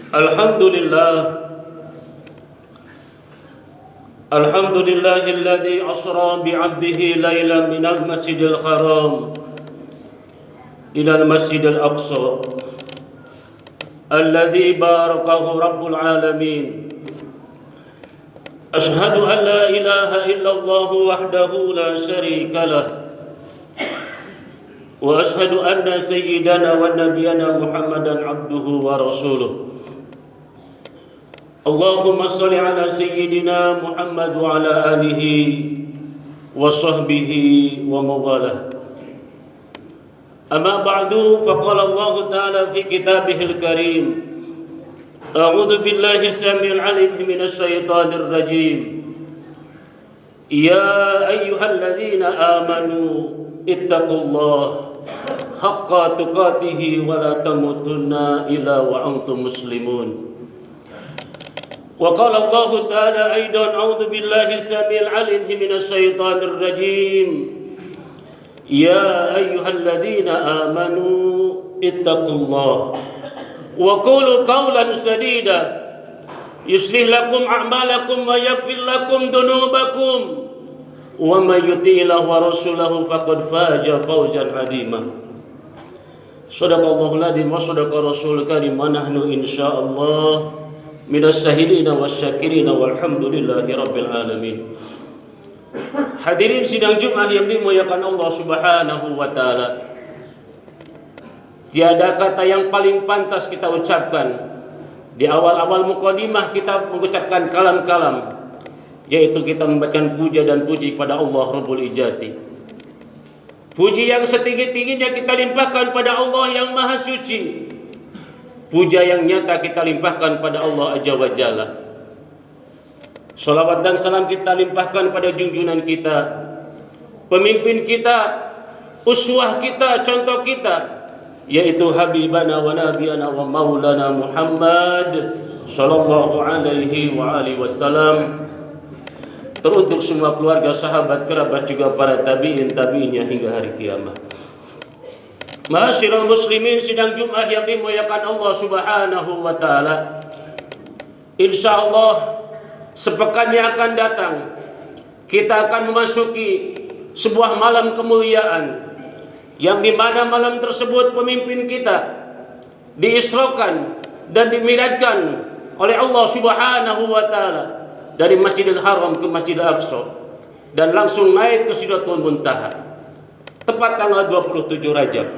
Alhamdulillah, alhamdulillahilladzi asra bi'abdihi lailan minal masjidil haram ilal masjidil aqsa alladzi barakahu rabbul alamin. Ashhadu an la ilaha illallah wahdahu la syarika lah wa ashhadu anna sayyidana wa nabiyyana Muhammadan abduhu wa rasuluh. Allahumma salli ala sayyidina Muhammad wa ala alihi wa sahbihi wa mawalah. Amma ba'du, faqala Allah ta'ala fi kitabihil karim, a'udhu billahi as-sami'il 'alim minash shaitanir rajim. Ya ayyuhalladzina amanu ittaqullaha haqqa tuqatih wa la tamutunna illa wa antum muslimun. وقال الله تعالى أيضا أعوذ بالله السميع العليم من الشيطان الرجيم يا أيها الذين آمنوا اتقوا الله وقولوا قولا سديدا يصلح لكم أعمالكم ويغفر لكم ذنوبكم ومن يطع الله ورسوله فقد فاز فوزا عظيما. صدق الله العظيم وصدق رسول الكريم ونحن إن شاء الله minas syahidina wasyakirina walhamdulillahi rabbil alamin. Hadirin sidang Jumat yang dimuliakan Allah Subhanahu wa taala. Tiada kata yang paling pantas kita ucapkan di awal-awal mukadimah kita mengucapkan kalam-kalam, yaitu kita membacakan puja dan puji pada Allah Rabbul Izzati. Puji yang setinggi-tingginya kita limpahkan pada Allah yang Maha Suci. Puja yang nyata kita limpahkan pada Allah Azza wa Jalla. Salawat dan salam kita limpahkan pada junjungan kita, pemimpin kita, uswah kita, contoh kita, yaitu Habibana wa Nabiyana wa Maulana Muhammad sallallahu alaihi wa alihi wasallam. Teruntuk semua keluarga, sahabat, kerabat, juga para tabi'in-tabi'innya hingga hari kiamat. Ma'asyiral muslimin sidang Jumat yang dimuliakan Allah Subhanahu wa taala. Insyaallah sepekan yang akan datang kita akan memasuki sebuah malam kemuliaan yang di mana malam tersebut pemimpin kita diisrakan dan dimi'rajkan oleh Allah Subhanahu wa taala dari Masjidil Haram ke Masjidil Aqsa dan langsung naik ke Sidratul Muntaha tepat tanggal 27 Rajab.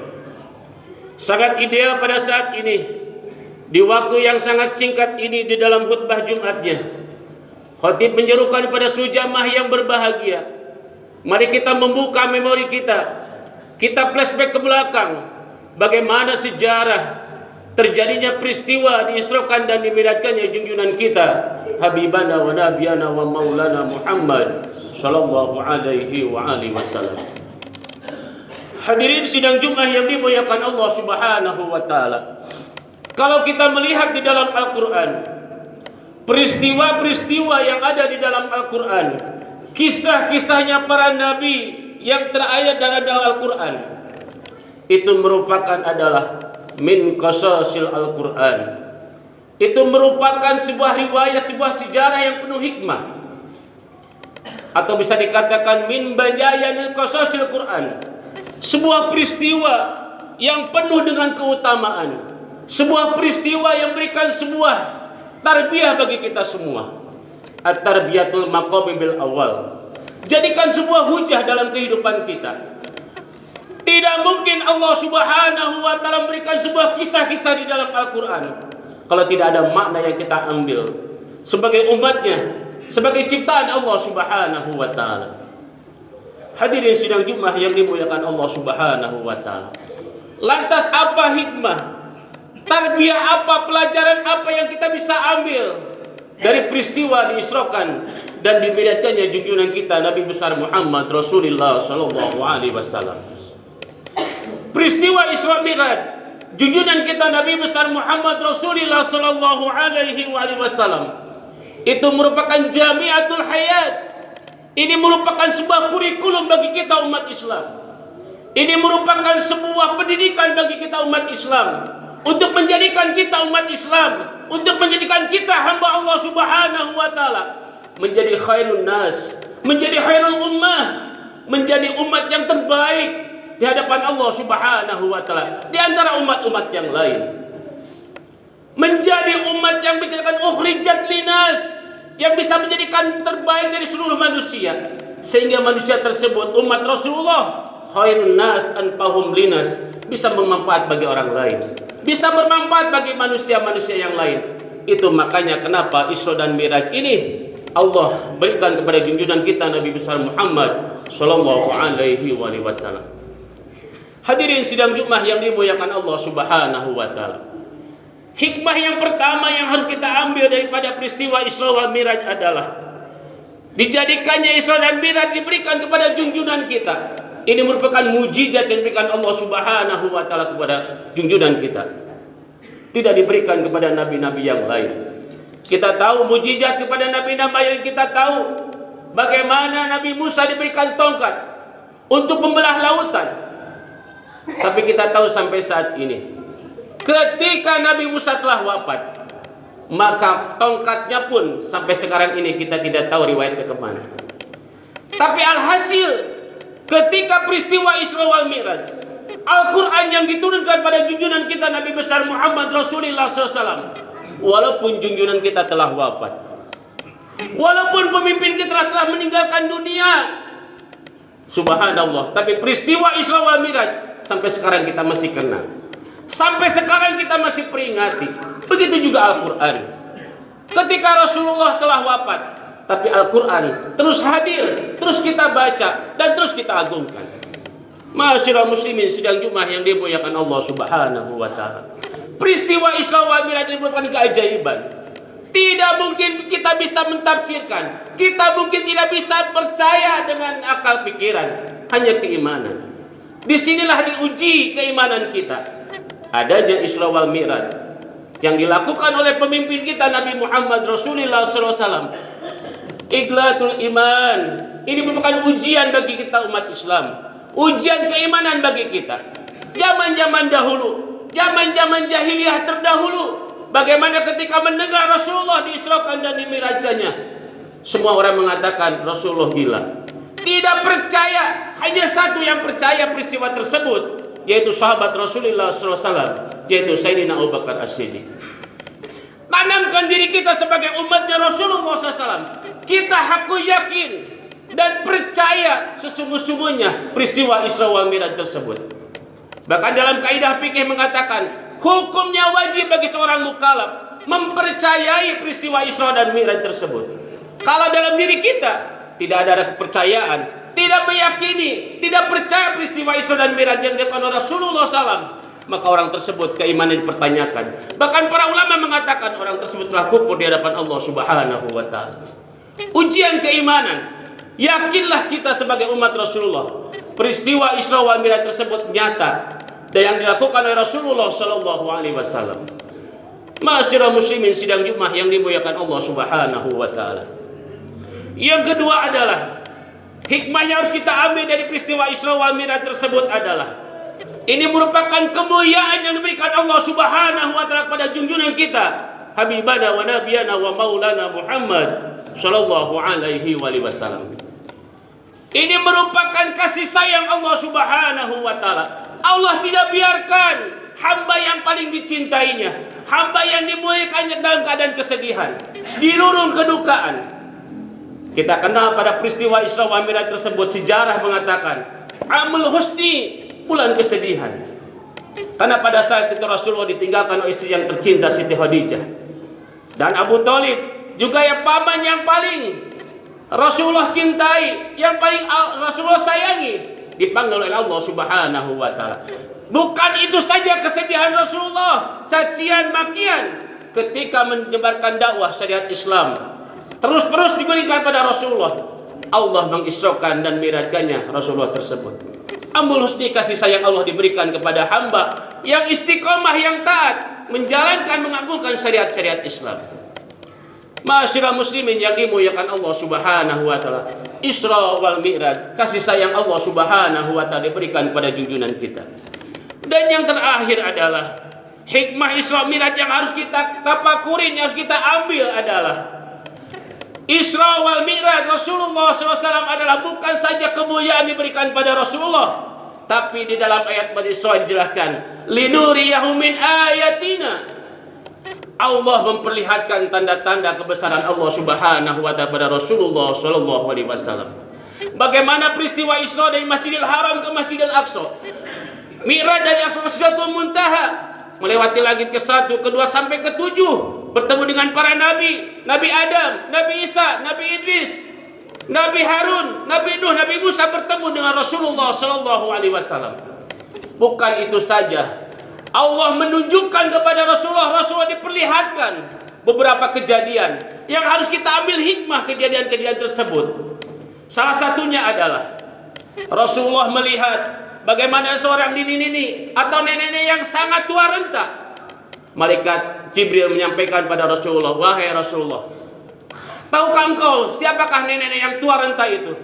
Sangat ideal pada saat ini, di waktu yang sangat singkat ini di dalam khutbah Jumatnya, khatib menyerukan pada seluruh jamaah yang berbahagia, mari kita membuka memori kita flashback ke belakang, bagaimana sejarah terjadinya peristiwa diisrakan dan dimi'rajkannya junjungan kita Habibana wa Nabiyana wa Maulana Muhammad sallallahu alaihi wa alihi wasallam. Hadirin sidang Jumat yang dimuliakan Allah Subhanahu wa taala. Kalau kita melihat di dalam Al-Qur'an, peristiwa-peristiwa yang ada di dalam Al-Qur'an, kisah-kisahnya para nabi yang terayat dalam Al-Qur'an, itu merupakan adalah min qasasil Al-Qur'an. Itu merupakan sebuah riwayat, sebuah sejarah yang penuh hikmah. Atau bisa dikatakan min bayayanil qasasil Qur'an. Sebuah peristiwa yang penuh dengan keutamaan, sebuah peristiwa yang memberikan sebuah tarbiyah bagi kita semua. At-tarbiyatul maqami bil awal. Jadikan sebuah hujah dalam kehidupan kita. Tidak mungkin Allah Subhanahu wa taala memberikan sebuah kisah-kisah di dalam Al-Qur'an kalau tidak ada makna yang kita ambil sebagai umatnya, sebagai ciptaan Allah Subhanahu wa taala. Hadirin sidang Jumat yang dimuliakan Allah Subhanahu wa taala. Lantas apa hikmah? Tarbiyah apa, pelajaran apa yang kita bisa ambil dari peristiwa diisrakan dan dimi'rajkannya junjungan kita Nabi besar Muhammad Rasulullah sallallahu alaihi wasallam. Peristiwa Isra Mi'raj junjungan kita Nabi besar Muhammad Rasulullah sallallahu alaihi wasallam itu merupakan jamiatul hayat. Ini merupakan sebuah kurikulum bagi kita umat Islam. Ini merupakan sebuah pendidikan bagi kita umat Islam untuk menjadikan kita umat Islam, untuk menjadikan kita hamba Allah Subhanahu wa taala menjadi khairun nas, menjadi khairul ummah, menjadi umat yang terbaik di hadapan Allah Subhanahu wa taala di antara umat-umat yang lain. Menjadi umat yang menjadikan ukhrijat linas, yang bisa menjadikan terbaik dari seluruh manusia, sehingga manusia tersebut umat Rasulullah khairun nas anfahum linas, bisa bermanfaat bagi orang lain, bisa bermanfaat bagi manusia-manusia yang lain. Itu makanya kenapa Isra dan Mi'raj ini Allah berikan kepada junjungan kita Nabi besar Muhammad sallallahu alaihi wasallam. Hadirin sidang Jumat yang dimuliakan Allah Subhanahu wa taala. Hikmah yang pertama yang harus kita ambil daripada peristiwa Isra wal Mi'raj adalah dijadikannya Isra dan Mi'raj diberikan kepada junjungan kita. Ini merupakan mujizat yang diberikan Allah Subhanahu wa taala kepada junjungan kita. Tidak diberikan kepada nabi-nabi yang lain. Kita tahu mujizat kepada nabi-nabi yang kita tahu bagaimana Nabi Musa diberikan tongkat untuk membelah lautan. Tapi kita tahu sampai saat ini, ketika Nabi Musa telah wafat, maka tongkatnya pun sampai sekarang ini kita tidak tahu riwayatnya kemana. Tapi alhasil, ketika peristiwa Isra wal Mi'raj, Al-Quran yang diturunkan pada junjungan kita Nabi besar Muhammad Rasulullah SAW, walaupun junjungan kita telah wafat, walaupun pemimpin kita telah meninggalkan dunia, subhanallah, tapi peristiwa Isra wal Mi'raj sampai sekarang kita masih kenal, sampai sekarang kita masih peringati. Begitu juga Al-Quran. Ketika Rasulullah telah wafat, tapi Al-Quran terus hadir, terus kita baca, dan terus kita agungkan. Ma'asyiral muslimin sidang Jumat yang dimuliakan Allah Subhanahu wa taala. Peristiwa Isra wal Mi'raj ini merupakan keajaiban. Tidak mungkin kita bisa mentafsirkan. Kita mungkin tidak bisa percaya dengan akal pikiran, hanya keimanan. Disinilah diuji keimanan kita. Adanya Isra wal Mi'raj yang dilakukan oleh pemimpin kita Nabi Muhammad Rasulullah SAW. Iqlatul iman. Ini merupakan ujian bagi kita umat Islam, ujian keimanan bagi kita. Zaman-zaman dahulu, zaman-zaman jahiliyah terdahulu, bagaimana ketika mendengar Rasulullah diisrakan dan dimirajkannya, semua orang mengatakan Rasulullah gila. Tidak percaya, hanya satu yang percaya peristiwa tersebut, yaitu sahabat Rasulullah SAW, yaitu Sayyidina Abu Bakar As-Siddiq. Tanamkan diri kita sebagai umatnya Rasulullah SAW. Kita hakul yakin dan percaya sesungguh-sungguhnya peristiwa Isra wal Mi'raj tersebut. Bahkan dalam kaidah fikih mengatakan, hukumnya wajib bagi seorang mukallaf mempercayai peristiwa Isra dan Mi'raj tersebut. Kalau dalam diri kita tidak ada kepercayaan, tidak meyakini, tidak percaya peristiwa Isra dan Mi'raj yang dilakukan oleh Rasulullah SAW, maka orang tersebut keimanan dipertanyakan. Bahkan para ulama mengatakan orang tersebut telah kufur di hadapan Allah Subhanahu wa taala. Ujian keimanan. Yakinlah kita sebagai umat Rasulullah, peristiwa Isra wal Mi'raj tersebut nyata dan yang dilakukan oleh Rasulullah sallallahu alaihi wasallam. Ma'asyiral muslimin sidang Jumat yang dimuliakan Allah Subhanahu wa taala. Yang kedua adalah hikmah yang harus kita ambil dari peristiwa Isra wal Mi'raj tersebut adalah ini merupakan kemuliaan yang diberikan Allah Subhanahu wa taala kepada junjungan kita, habibana wa nabiyana wa maulana Muhammad sallallahu alaihi wasallam. Ini merupakan kasih sayang Allah Subhanahu wa taala. Allah tidak biarkan hamba yang paling dicintainya, hamba yang dimuliakannya dalam keadaan kesedihan, dirurung kedukaan. Kita kenal pada peristiwa Isra wal Mi'raj tersebut, sejarah mengatakan Amul Husni, bulan kesedihan. Karena pada saat itu Rasulullah ditinggalkan oleh istri yang tercinta Siti Khadijah. Dan Abu Thalib juga yang paman yang paling Rasulullah cintai, yang paling Rasulullah sayangi, dipanggil oleh Allah Subhanahu wa taala. Bukan itu saja kesedihan Rasulullah, cacian makian ketika menyebarkan dakwah syariat Islam terus diberikan pada Rasulullah. Allah mengisrakan dan mi'rajkannya Rasulullah tersebut. Amul Husni, kasih sayang Allah diberikan kepada hamba yang istiqomah, yang taat, menjalankan, mengagungkan syariat-syariat Islam. Ma'asyiral muslimin yang dimuliakan Allah Subhanahu wa taala, Isra wal Mi'raj, kasih sayang Allah Subhanahu wa taala diberikan kepada junjungan kita. Dan yang terakhir adalah hikmah Isra Mi'raj yang harus kita tafakurin, yang harus kita ambil adalah Isra wal Mi'raj Rasulullah SAW adalah bukan saja kemuliaan diberikan pada Rasulullah, tapi di dalam ayat Bani Israil dijelaskan linuriyahu min ayatina. Allah memperlihatkan tanda-tanda kebesaran Allah Subhanahu wa taala pada Rasulullah sallallahu alaihi wasallam. Bagaimana peristiwa Isra dari Masjidil Haram ke Masjidil Aqsa, Mi'raj dari Aqsa ke Sidratul Muntaha, melewati langit ke-1, ke-2 sampai ke-7, bertemu dengan para nabi, Nabi Adam, Nabi Isa, Nabi Idris, Nabi Harun, Nabi Nuh, Nabi Musa bertemu dengan Rasulullah sallallahu alaihi wasallam. Bukan itu saja, Allah menunjukkan kepada Rasulullah diperlihatkan beberapa kejadian yang harus kita ambil hikmah kejadian-kejadian tersebut. Salah satunya adalah Rasulullah melihat bagaimana seorang nini-nini atau nenek-nenek yang sangat tua renta. Malaikat Jibril menyampaikan pada Rasulullah, wahai Rasulullah, tahukah engkau siapakah nenek-nenek yang tua renta itu?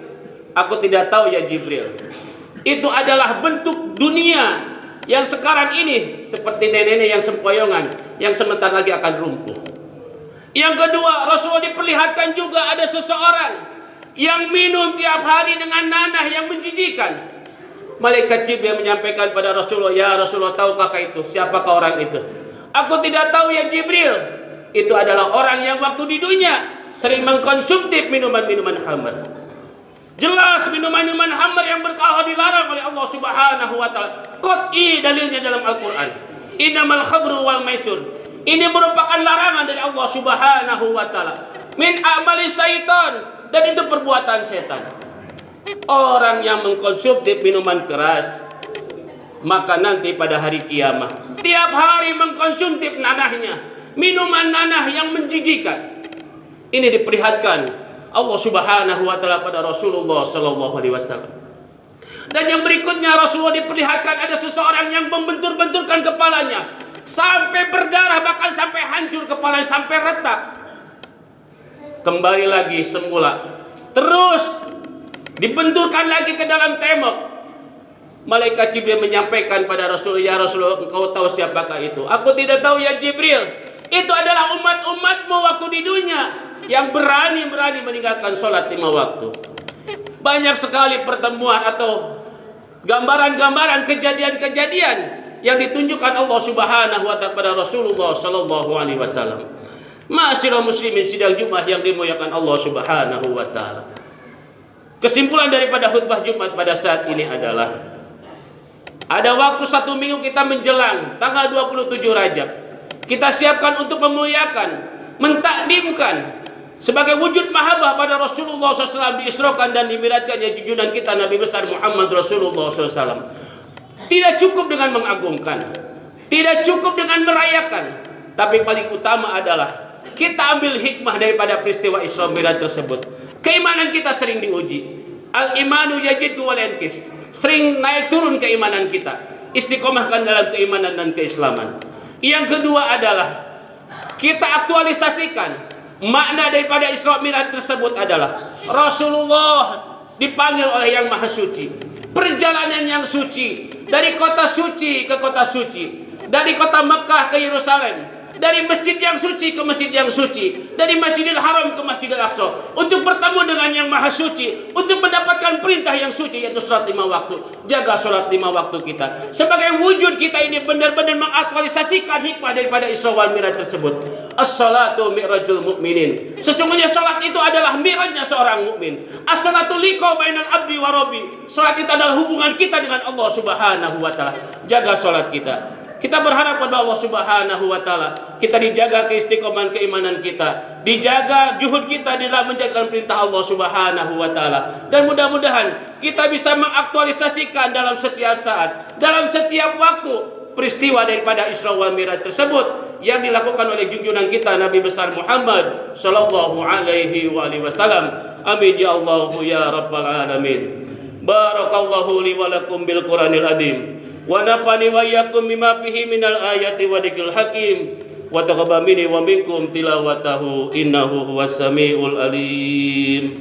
Aku tidak tahu ya Jibril. Itu adalah bentuk dunia yang sekarang ini seperti nenek-nenek yang sempoyongan, yang sebentar lagi akan lumpuh. Yang kedua, Rasulullah diperlihatkan juga ada seseorang yang minum tiap hari dengan nanah yang menjijikan. Malaikat Jibril menyampaikan pada Rasulullah, ya Rasulullah, tahukah itu? Siapakah orang itu? Aku tidak tahu ya Jibril. Itu adalah orang yang waktu di dunia sering mengkonsumtif minuman-minuman khamr. Jelas minuman-minuman khamr yang berkah dilarang oleh Allah Subhanahu wa taala. Qat'i dalilnya dalam Al-Qur'an. Innamal khamru wal maisur. Ini merupakan larangan dari Allah Subhanahu wa taala. Min amali syaitan, dan itu perbuatan setan. Orang yang mengkonsumsi minuman keras, maka nanti pada hari kiamat tiap hari mengkonsumsi nanahnya, minuman nanah yang menjijikan. Ini diperlihatkan Allah Subhanahu wa taala pada Rasulullah sallallahu alaihi wasallam. Dan yang berikutnya Rasulullah diperlihatkan ada seseorang yang membentur-benturkan kepalanya sampai berdarah, bahkan sampai hancur kepalanya, sampai retak. Kembali lagi semula, terus dibenturkan lagi ke dalam tembok. Malaikat Jibril menyampaikan pada Rasulullah, ya Rasulullah, engkau tahu siapakah itu? Aku tidak tahu ya Jibril. Itu adalah umat-umatmu waktu di dunia yang berani meninggalkan sholat 5 waktu. Banyak sekali pertemuan atau gambaran-gambaran kejadian-kejadian yang ditunjukkan Allah Subhanahu wa taala pada Rasulullah sallallahu alaihi wasallam. Ma'asyiral muslimin sidang Jumat yang dimuliakan Allah Subhanahu wa taala. Kesimpulan daripada khutbah Jumat pada saat ini adalah ada waktu 1 minggu kita menjelang tanggal 27 Rajab. Kita siapkan untuk memuliakan, mentakdimkan sebagai wujud mahabbah pada Rasulullah SAW, diisrokan dan dimiratkannya junjungan kita Nabi besar Muhammad Rasulullah SAW. Tidak cukup dengan mengagungkan, tidak cukup dengan merayakan, tapi paling utama adalah kita ambil hikmah daripada peristiwa Isra Mi'raj tersebut. Keimanan kita sering diuji. Al-imanu yajidu wal yanqis. Sering naik turun keimanan kita. Istiqomahkan dalam keimanan dan keislaman. Yang kedua adalah kita aktualisasikan makna daripada Isra Mi'raj tersebut adalah Rasulullah dipanggil oleh Yang Maha Suci. Perjalanan yang suci dari kota suci ke kota suci, dari kota Mekah ke Yerusalem, dari masjid yang suci ke masjid yang suci, dari Masjidil Haram ke Masjidil Aqsa, untuk bertemu dengan Yang Maha Suci, untuk mendapatkan perintah yang suci, yaitu sholat 5 waktu. Jaga sholat 5 waktu kita. Sebagai wujud kita ini benar-benar mengaktualisasikan hikmah daripada Isra wal Mi'raj tersebut. As-salatu mi'rajul mu'minin. Sesungguhnya sholat itu adalah mi'rajnya seorang mukmin. As-salatu liqa bainal abdi wa rabbi. Sholat itu adalah hubungan kita dengan Allah Subhanahu wa taala. Jaga sholat kita. Kita berharap pada Allah Subhanahu wa taala kita dijaga keistiqomahan keimanan kita, dijaga juhud kita di dalam menjalankan perintah Allah Subhanahu wa taala, dan mudah-mudahan kita bisa mengaktualisasikan dalam setiap saat, dalam setiap waktu peristiwa daripada Isra wal Mi'raj tersebut yang dilakukan oleh junjungan kita Nabi besar Muhammad sallallahu alaihi wasallam. Amin ya Allah ya rabbal alamin. Barakallahu li wa lakum bil Qur'anil azim. Wa nafani wa iyyakum bima fihi minal ayati wa dzikril hakim wa taqabbal minni wa minkum tilawatahu innahu huwas samiul alim.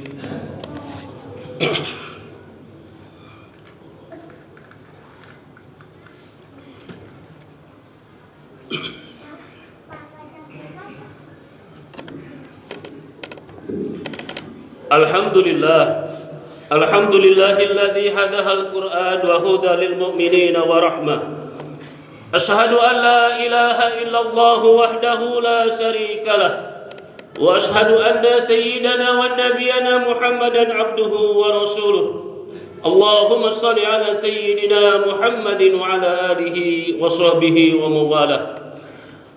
Alhamdulillahilladzi hadahal Qur'an wa huda lil mu'minina wa rahmah. Asyhadu an la ilaha illallah wahdahu la syarika lah. Wa asyhadu anna sayyidana wa nabiyyana Muhammadan abduhu wa rasuluh. Allahumma shalli ala sayyidina Muhammadin wa ala alihi wa sahbihi wa mawalah.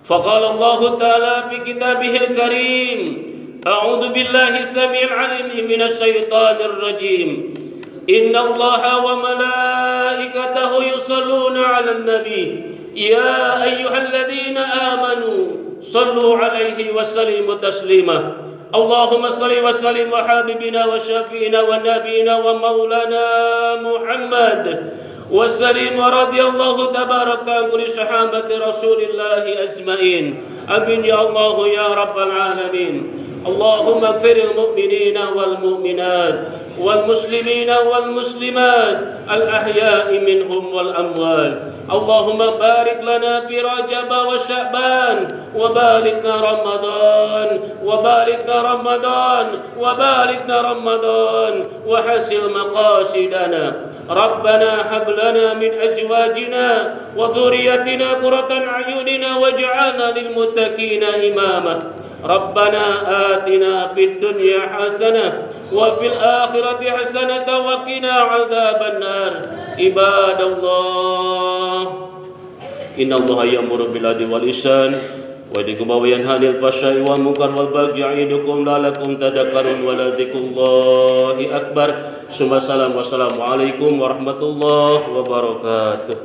Faqala Allah ta'ala fi kitabihil karim. أعوذ بالله السميع العليم من الشيطان الرجيم إن الله وملائكته يصلون على النبي يا أيها الذين آمنوا صلوا عليه وسلموا تسليما اللهم صل وسلم وحبيبنا وشفينا ونبينا ومولانا محمد وسلم ورضي الله تبارك عن كل صحابة رسول الله أجمعين آمين يا الله يا رب العالمين اللهم اغفر المؤمنين والمؤمنات والمسلمين والمسلمات الأحياء منهم والأموات اللهم بارك لنا في رجب وشعبان وباركنا رمضان وحسن مقاصدنا ربنا هب لنا من أزواجنا وذريتنا قرة أعيننا واجعلنا للمتقين إماما ربنا آتنا في الدنيا حسنة وفي الآخرة حسنة وقنا عذاب النار عباد الله إن الله يأمر بالعدل والإحسان وينهى عن الفحشاء والمنكر والبغي يعظكم لعلكم تذكرون ولذكر الله أكبر ثم السلام والسلام عليكم ورحمة الله وبركاته.